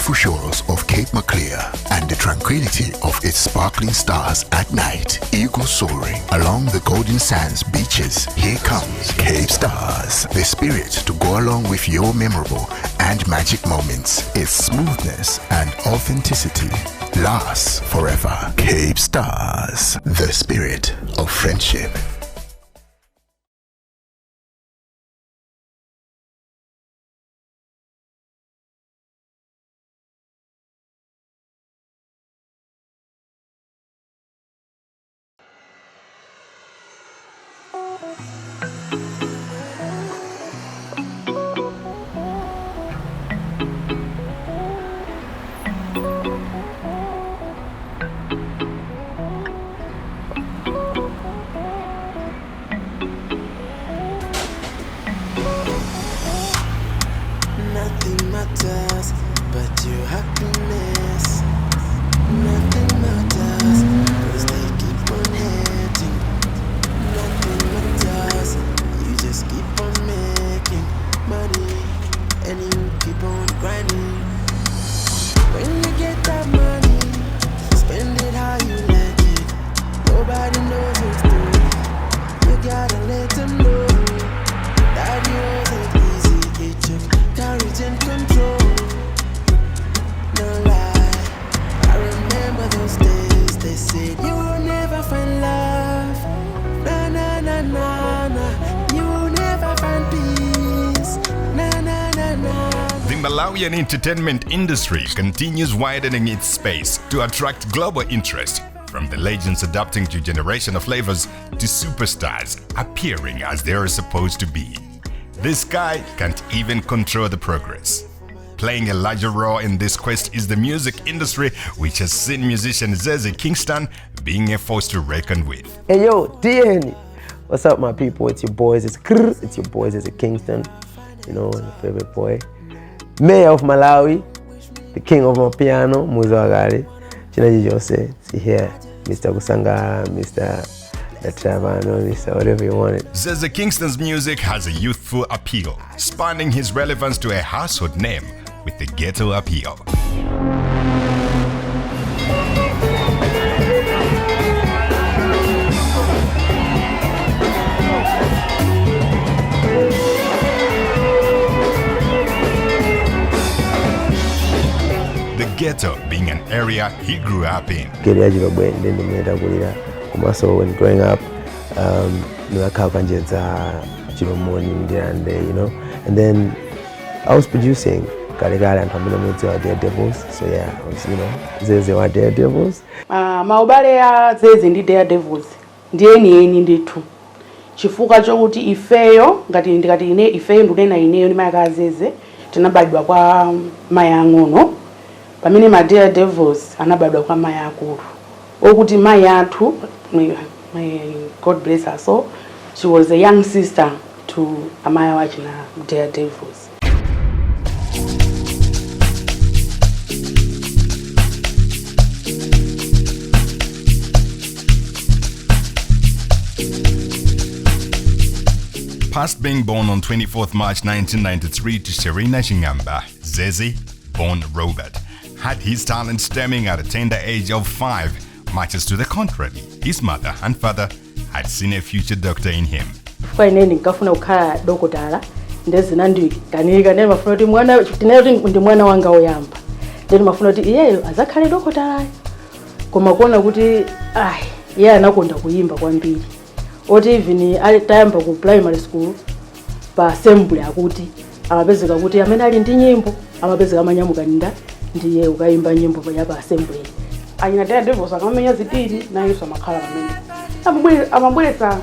beautiful shores of Cape Maclear and the tranquility of its sparkling stars at night. Eagle soaring along the golden sands beaches. Here comes Cape Stars, the spirit to go along with your memorable and magic moments. Its smoothness and authenticity lasts forever. Cape Stars, the spirit of friendship. Nothing matters but your happiness. Nothing matters cause they keep on hating. Nothing matters, you just keep on making money and you keep on grinding. When you get that money, spend it how you like it. Nobody knows what's doing. You gotta let them know that you wasn't easy. It took courage and control. No lie, I remember those days. They said you will never find love. Na na na na na. You will never find peace. Na na na na. The Malawian entertainment industry continues widening its space to attract global interest, from the legends adapting to generation of flavors to superstars appearing as they are supposed to be. This guy can't even control the progress. Playing a larger role in this quest is the music industry, which has seen musician Kingston being a force to reckon with. Hey yo, DN! What's up my people? It's your boys, it's your boys, it's a Kingston. You know, your favorite boy. Mayor of Malawi, the king of my piano, Muzawagari. Chinaji Jose, see here, Mr. Kusanga, Mr. Travano, Mr. whatever you want it. Zeze Kingston's music has a youthful appeal, spanning his relevance to a household name with the ghetto appeal. The ghetto being an area he grew up in. So when growing up, you know, and then I was producing Karigara and Hamina Daredevils. So yeah, I was, you know, Zeze Daredevils. Maubale ya Zeze ndi Daredevils. Ndiye ni nditu. Chifuka chokuti ifeyo ngati ine ifeyo ndunena ineyo ni maya Zeze tinabadwa kwa maya ngono. Pamene ma Daredevils anabadwa kwa maya akulu. Okuti maya athu, my God bless her soul, she was a young sister to Amaya Wachina Daredevils. Past being born on 24th March 1993 to Serena Shingamba, Zeze, born Robert, had his talent stemming at a tender age of 5. Much to the contrary, his mother and father had seen a future doctor in him. Kwa nini nikafuna ukhala dokotala ndezi nandikanika ndeni mafuna kuti mwana tinero ndi mwana wanga oyamba ndeni mafuna kuti iyeyo azakhale dokotala koma kuona kuti iye anakonda kuimba kwambiri oti even tayamba ku primary school pa assembly akuti amapezeka kuti amene ali ndi nyimbo amapezeka amanyamuka ndiye ukaimba nyimbo ya pa assembly. Ayina Daredevils akamenya zitini na Yesu amakhala pamene amabweretsa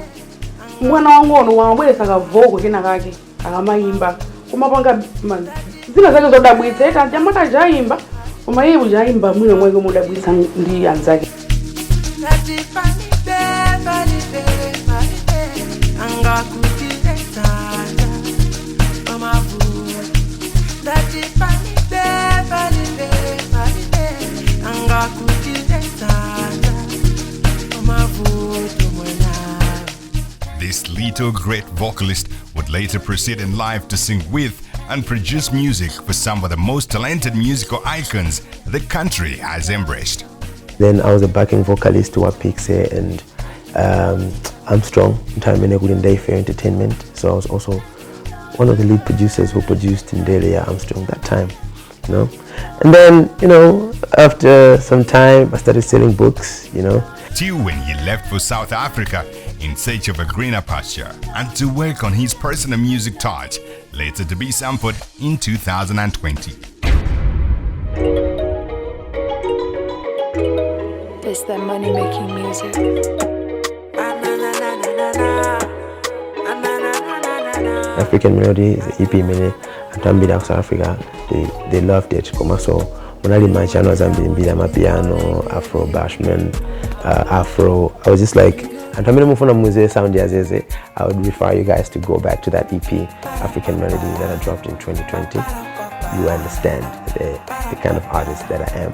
mwana wangono wamabweretsa kavoko kena kake akamayimba kumapanga zina zake zodabwitsa eta jamaka jaimba koma iye ujaimba mwino mweke mudabwitsa ndi anzake. This little great vocalist would later proceed in life to sing with and produced music for some of the most talented musical icons the country has embraced. Then I was a backing vocalist to Pixie and Armstrong, Day Fair Entertainment. So I was also one of the lead producers who produced Indelia Armstrong that time, you know. And then, you know, after some time, I started selling books, you know. Till when he left for South Africa in search of a greener pasture and to work on his personal music touch, later to be sampled in 2020. It's that money-making music. African Melody is the EP mini and South Africa. They loved it. So when I did my channels, I'm doing piano, Afro bashment, Afro. I was just like, I would refer you guys to go back to that EP, African Melody, that I dropped in 2020. You understand the kind of artist that I am.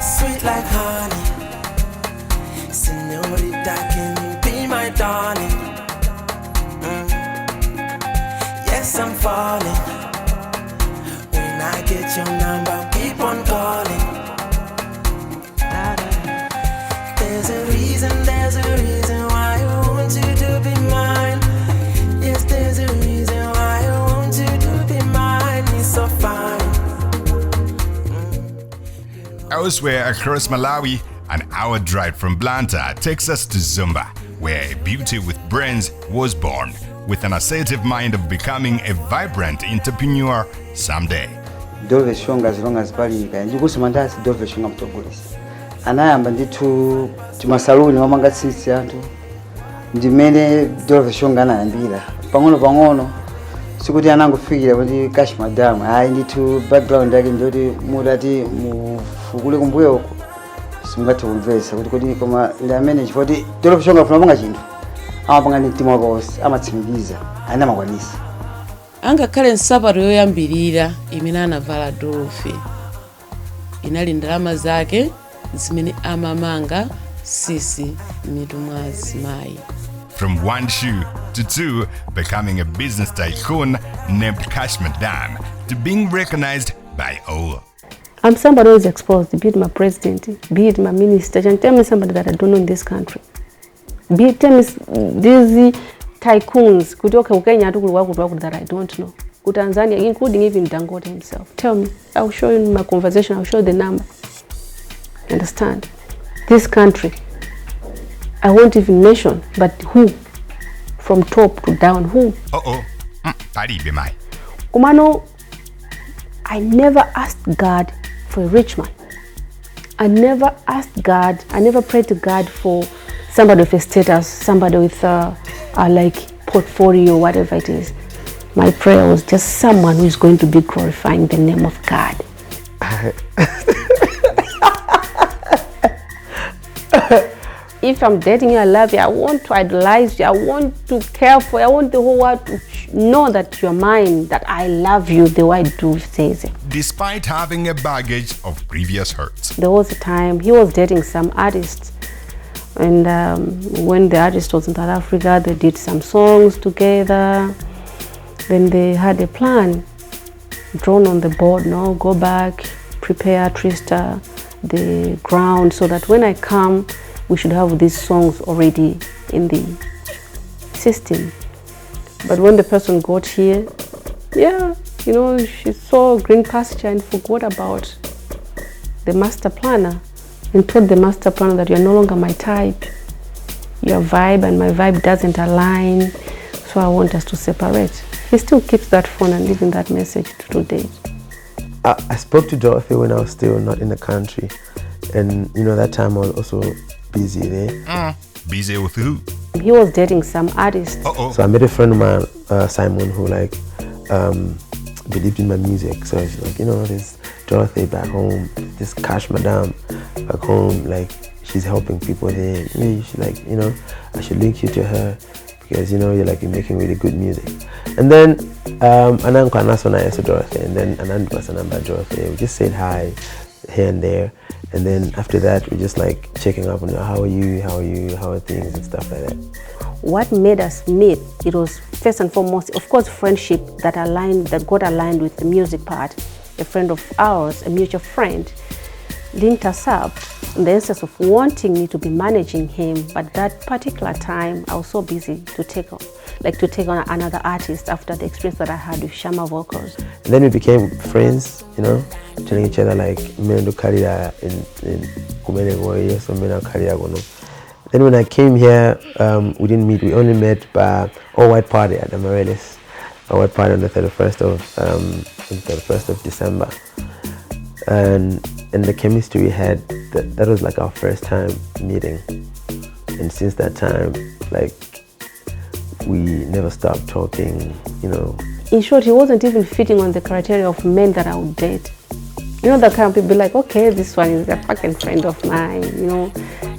Sweet like honey, señorita, can you be my darling? Yes, I'm falling. When I get your number, keep on calling. There's a reason why I want you to be mine. Yes, there's a reason why I want you to be mine. It's so fine. Elsewhere across Malawi, an hour drive from Blantyre takes us to Zumba, where a beauty with brains was born, with an assertive mind of becoming a vibrant entrepreneur someday. Dove shonga as long as bali ndikusi mandasi dove shonga mtogolisi anayamba nditu timasaluni wamanga sisi antu ndimene dove shonga anayambira pang'ono sikuti anangofikira kuti cash madam hayi nditu background yake ndoti mudati mufukule kumbuyo uko simungati kumvesa kuti koma ile amene chifoti dove shonga funapanga chinthu amapanga ndi mtima wake amatsimikiza ana makwanisa angakhale nsapato yoyambirira imene anavala Dolofe inali ndalama zake zimene amamanga sisi mitu mwa azimayi. From one shoe to two, becoming a business tycoon named Cash Madam, to being recognized by all. I'm somebody who is exposed, be it my president, be it my minister, and tell me somebody that I don't know in this country. Tell me these tycoons kutoka Kenya that I don't know. Go Tanzania, including even Dangote himself. Tell me. I'll show you in my conversation. I'll show you the number. Understand? This country, I won't even mention, but who? From top to down, who? Kumano, I never asked God for a rich man. I never asked God, I never prayed to God for somebody with a status, somebody with like portfolio, whatever it is. My prayer was just someone who is going to be glorifying the name of God. If I'm dating you, I love you, I want to idolize you, I want to care for you, I want the whole world to know that you're mine, that I love you the way I do says it. Despite having a baggage of previous hurts. There was a time he was dating some artists. And when the artist was in South Africa, they did some songs together. Then they had a plan drawn on the board, no, go back, prepare Trista, the ground, so that when I come, we should have these songs already in the system. But when the person got here, yeah, you know, she saw green pasture and forgot about the master planner. And told the master planner that you're no longer my type. Your vibe and my vibe doesn't align, so I want us to separate. He still keeps that phone and leaving that message to date. I spoke to Dorothy when I was still not in the country, and you know that time I was also busy there. Busy with who? He was dating some artist. So I met a friend of mine, Simon, who like believed in my music. So she's like, you know, there's Dorothy back home, this Cash Madam back home, like she's helping people there. She's like, you know, I should link you to her because you know you're making really good music. And then Ananko Anasona to Dorothy, and then Anand was a number Dorothy. We just said hi, here and there. And then after that, we're just like checking up on how are you, how are things and stuff like that. What made us meet, it was first and foremost, of course, friendship that got aligned with the music part. A friend of ours, a mutual friend, linked us up in the instance of wanting me to be managing him, but that particular time I was so busy to take on another artist after the experience that I had with Shama Vocals. And then we became friends, you know, telling each other like, "Mendo career in kumele ngoye, so mena career gono." Then when I came here, we didn't meet. We only met by all-white party at the Morelis, a white party on the 31st of December, and the chemistry we had, that was like our first time meeting, and since that time, like, we never stopped talking, you know. In short, he wasn't even fitting on the criteria of men that I would date. You know, the kind of people like, okay, this one is a fucking friend of mine, you know.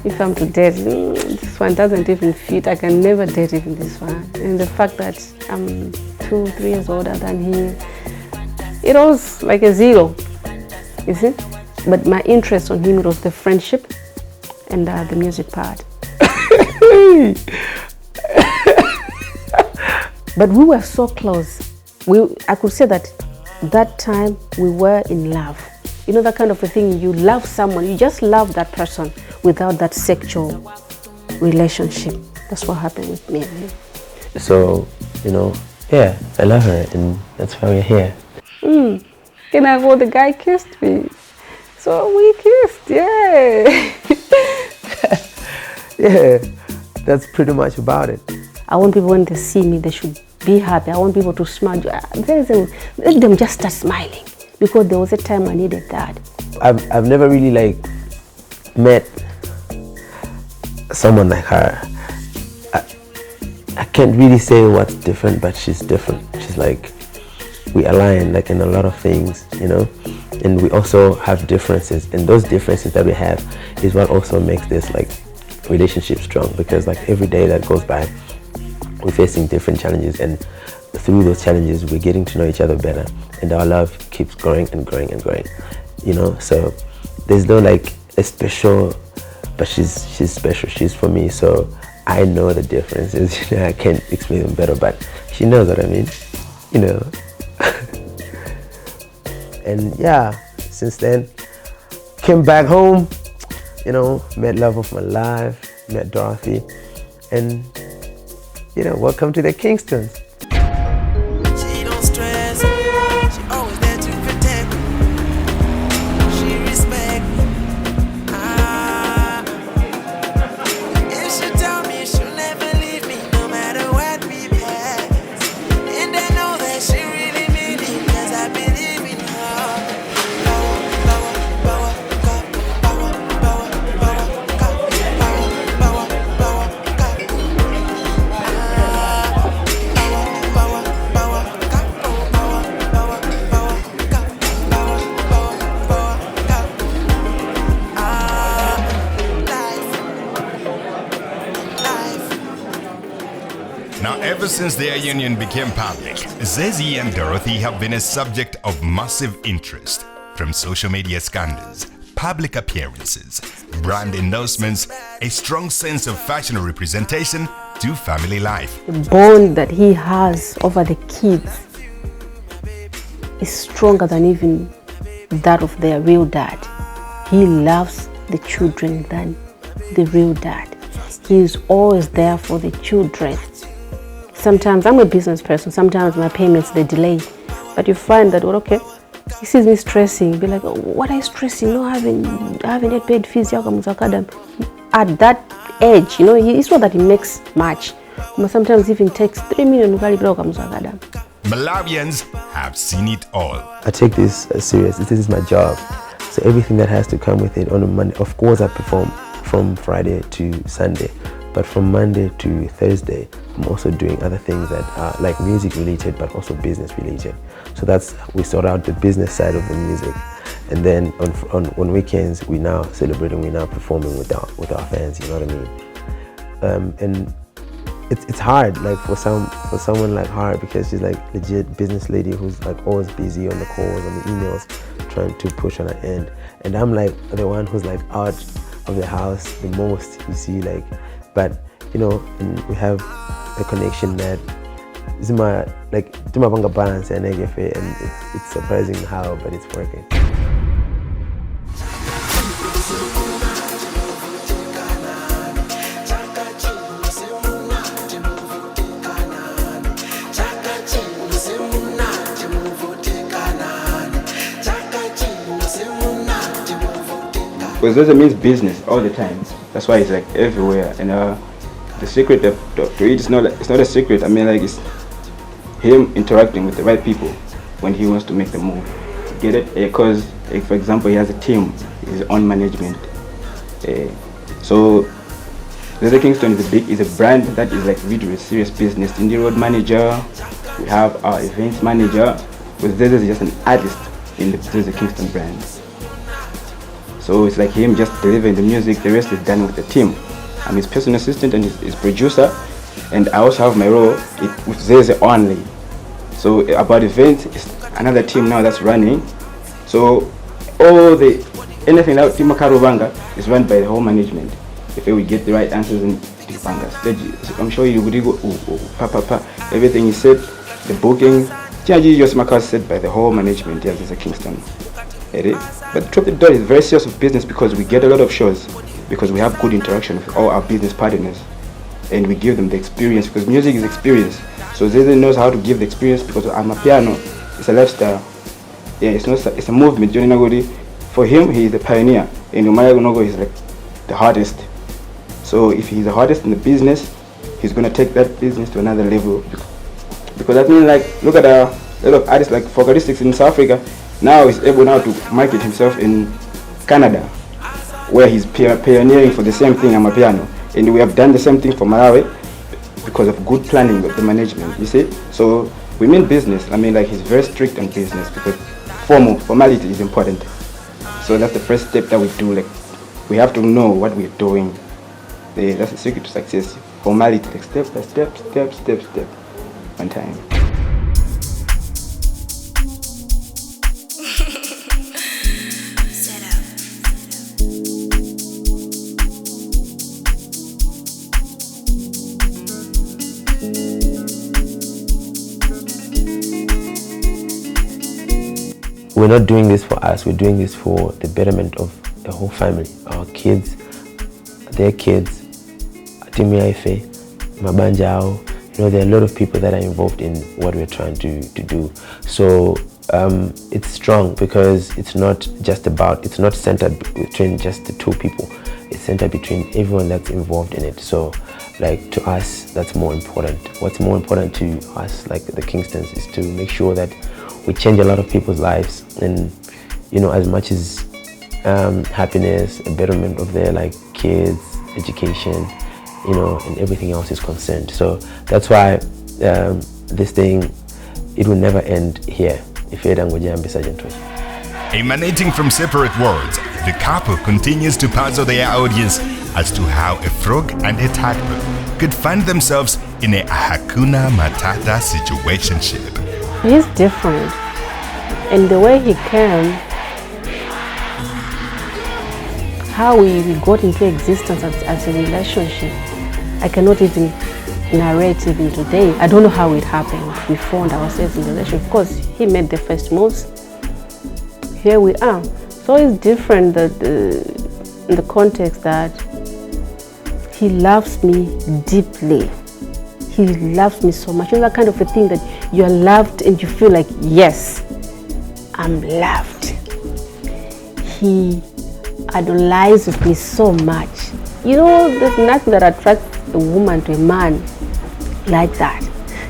If I'm to date, this one doesn't even fit. I can never date even this one. And the fact that I'm 2-3 years older than him, it was like a zero, you see. But my interest on him, it was the friendship and the music part. But we were so close. I could say that time we were in love. You know, that kind of a thing, you love someone, you just love that person without that sexual relationship. That's what happened with me. So, you know, yeah, I love her, and that's why we're here. Can I go? The guy kissed me. So we kissed, yeah. Yeah, that's pretty much about it. I want people, when they see me, they should be happy. I want people to smile. Let them just start smiling, because there was a time I needed that. I've never really like met someone like her. I can't really say what's different, but she's different. She's like, we align like in a lot of things, you know, and we also have differences, and those differences that we have is what also makes this like relationship strong, because like every day that goes by, we're facing different challenges, and through those challenges we're getting to know each other better, and our love keeps growing and growing and growing, you know. So there's no like a special, but she's special, she's for me, so I know the differences. You know, I can't explain them better, but she knows what I mean, you know. And yeah, since then, came back home, you know, met love of my life, met Dorothy, and you know, welcome to the Kingstons. She don't stress, she always there to protect. She respect. If she tell me she'll never leave me, no matter what we pass. And I know that she really mean it, 'cause I believe in her. Now, ever since their union became public, Zezi and Dorothy have been a subject of massive interest, from social media scandals, public appearances, brand endorsements, a strong sense of fashion representation, to family life. The bond that he has over the kids is stronger than even that of their real dad. He loves the children than the real dad. He is always there for the children. Sometimes I'm a business person, sometimes my payments, they delay. But you find that, well, okay, he sees me stressing, be like, oh, what are you stressing? No, I haven't yet paid fees. At that age, you know, it's not that he makes much. But sometimes he even takes 3 million. Malawians have seen it all. I take this serious. This is my job. So everything that has to come with it on a Monday, of course I perform from Friday to Sunday. But from Monday to Thursday, I'm also doing other things that are like music related, but also business related. So we sort out the business side of the music. And then on weekends, we're now celebrating, we're now performing with our fans, you know what I mean? And it's hard, like for someone like her, because she's like legit business lady who's like always busy on the calls, on the emails, trying to push on her end. And I'm like the one who's like out of the house the most, you see, like, but you know, and we have a connection that Zima, like, tumapanga balance and it's surprising how, but it's working. Because Zozo means business all the time. That's why it's like everywhere. And the secret to it is not it's not a secret. I mean, like, it's him interacting with the right people when he wants to make the move. Get it? Because for example, he has a team, his own management. So Zozo Kingston is a brand that is like really serious business. In the road manager, we have our events manager. But Zozo is just an artist in the Zozo Kingston brand. So it's like him just delivering the music, the rest is done with the team. I'm his personal assistant and his producer, and I also have my role with Zeze only. So about events, it's another team now that's running. So anything that Team Karubanga is run by the whole management. If we get the right answers in Tipanga stage, I'm sure you would go everything he said, the booking, Yosmaka said by the whole management. Yes, it's a Kingston. But Drop the Dot is very serious of business because we get a lot of shows, because we have good interaction with all our business partners, and we give them the experience, because music is experience. So Zeze knows how to give the experience, because I'm a piano, it's a lifestyle. Yeah, it's a movement. Johnny Nagodi, for him, he is the pioneer, and Umaya Nogo is like the hardest. So if he's the hardest in the business, he's gonna take that business to another level. Because I mean, like, look at a lot of artists like Folkloristics in South Africa. Now he's able now to market himself in Canada, where he's pioneering for the same thing, I'm a piano. And we have done the same thing for Malawi because of good planning of the management, you see. So we mean business. I mean, like, he's very strict on business because formality is important. So that's the first step that we do. Like, we have to know what we're doing. That's the secret to success. Formality, like step by step, one time. We're not doing this for us, we're doing this for the betterment of the whole family, our kids, their kids, Timi Aife, Mabanjao. You know, there are a lot of people that are involved in what we're trying to do. So it's strong because it's not centered between just the two people. It's centered between everyone that's involved in it. So, like, to us, that's more important. What's more important to us, like the Kingstons, is to make sure that we change a lot of people's lives, and, you know, as much as happiness, a betterment of their, like, kids, education, you know, and everything else is concerned. So that's why this thing, it will never end here. Emanating from separate worlds, the couple continues to puzzle their audience as to how a frog and a tadpole could find themselves in a Hakuna Matata situationship. He's different, and the way he came, how we got into existence as a relationship, I cannot even narrate even today. I don't know how it happened. We found ourselves in a relationship. Of course, he made the first moves. Here we are. So it's different in the context that he loves me deeply. He loves me so much. It's that kind of a thing that you're loved and you feel like, yes, I'm loved. He idolizes me so much. You know, there's nothing that attracts a woman to a man like that.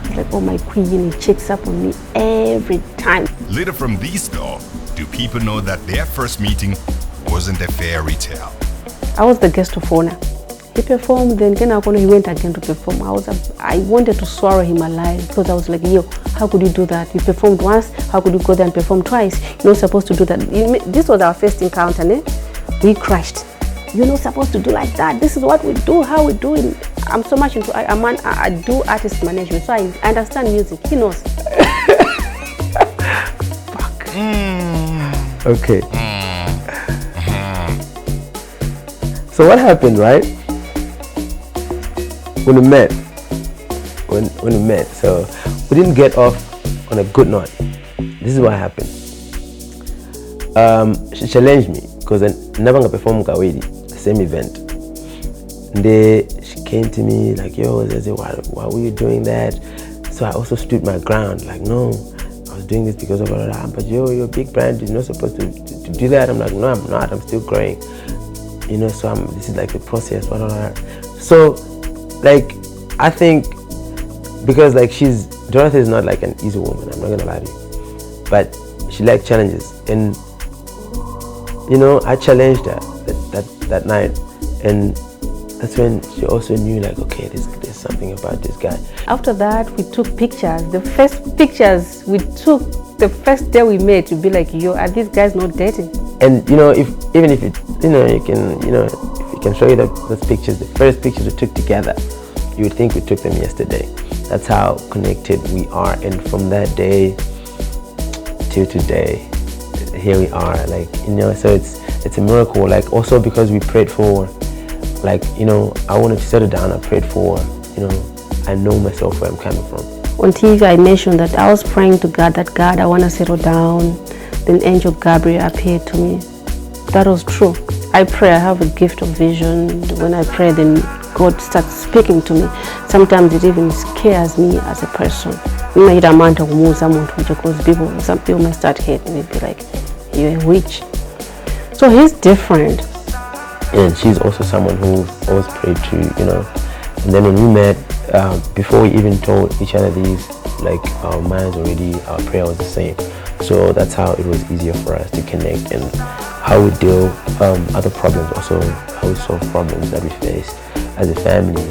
It's like, oh, my queen, he checks up on me every time. Little from these, though, do people know that their first meeting wasn't a fairy tale. I was the guest of honor. He performed, then he went again to perform. I wanted to swallow him alive because I was like, yo, how could you do that? You performed once, how could you go there and perform twice? You're not supposed to do that. This was our first encounter, we crashed. You're not supposed to do like that. This is what we do, how we do it. I'm so much into I do artist management, so I understand music. He knows. Fuck. Okay. So what happened, right? When we met, so we didn't get off on a good note. This is what happened. She challenged me because I never performed Kawedi, the same event. And she came to me like, yo, why were you doing that? So I also stood my ground, like, no, I was doing this because of blah, blah, blah. But yo, you're a big brand, you're not supposed to do that. I'm like, no, I'm not, I'm still growing. You know, so this is like the process, blah, blah, blah. So, like, I think, because like Dorothy is not like an easy woman, I'm not gonna lie to you. But she likes challenges. And, you know, I challenged her that night. And that's when she also knew like, okay, there's something about this guy. After that, we took pictures. The first pictures we took the first day we met, you'd be like, yo, are these guys not dating? And you know, if you can show you those pictures, the first pictures we took together, you would think we took them yesterday. That's how connected we are. And from that day till today, here we are. Like, you know, so it's a miracle. Like, also because we prayed for, like, you know, I wanted to settle down. I prayed for, you know, I know myself where I'm coming from. On TV, I mentioned that I was praying to God that God, I want to settle down. Then Angel Gabriel appeared to me. That was true. I pray, I have a gift of vision. When I pray, then God starts speaking to me. Sometimes it even scares me as a person. Because some people may start hating me, be like, you're a witch. So he's different. And she's also someone who always prayed to, you know. And then when we met, before we even told each other these, like, our minds already, our prayer was the same. So that's how it was easier for us to connect, and how we deal other problems, also how we solve problems that we face as a family,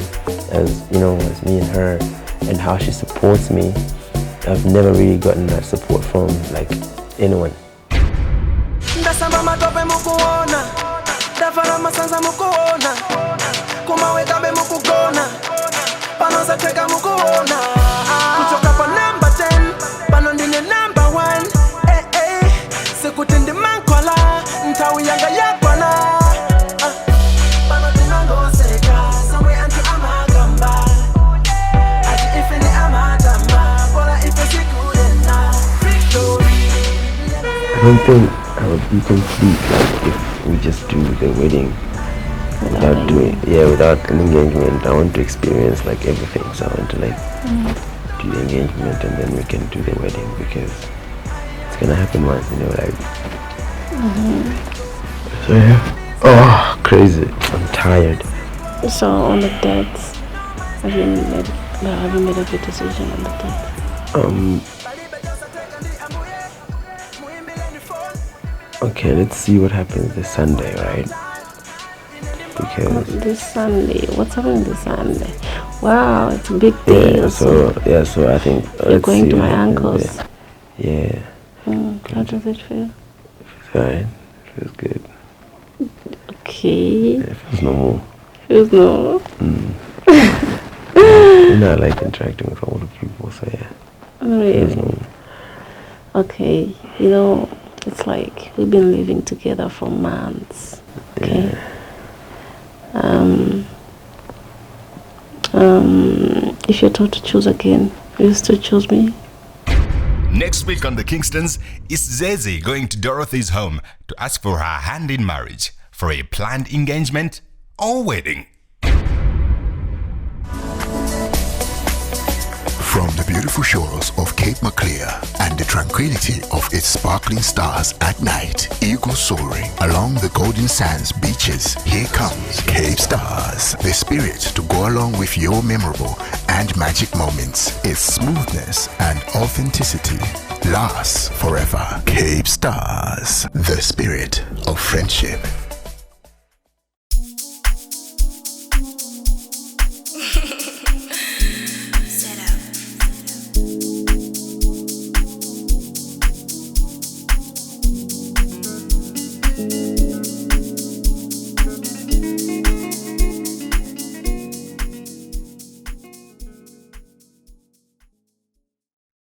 as, you know, as me and her, and how she supports me. I've never really gotten that support from like anyone. I don't think I would be complete like if we just do the wedding without an engagement. I want to experience like everything, so I want to like do the engagement and then we can do the wedding, because it's gonna happen once, you know, like. So yeah. Oh, crazy! I'm tired. So on the dates, have you made a good decision on the date? Okay, let's see what happens this Sunday, right? Because this Sunday, what's happening this Sunday? Wow, it's a big day. So I think you're going to my uncle's. Yeah. How does it feel? It feels fine. It feels good. Okay. Yeah, it feels normal. Feels normal. You know, I like interacting with older people, so yeah. Really? It feels normal. Okay, you know, it's like we've been living together for months. Okay. Yeah. If you're told to choose again, will you still choose me? Next week on the Kingstons, is Zeze going to Dorothy's home to ask for her hand in marriage for a planned engagement or wedding? From the beautiful shores of Cape Maclear and the tranquility of its sparkling stars at night, eagle soaring along the golden sands beaches, here comes Cape Stars, the spirit to go along with your memorable and magic moments. Its smoothness and authenticity lasts forever. Cape Stars, the spirit of friendship.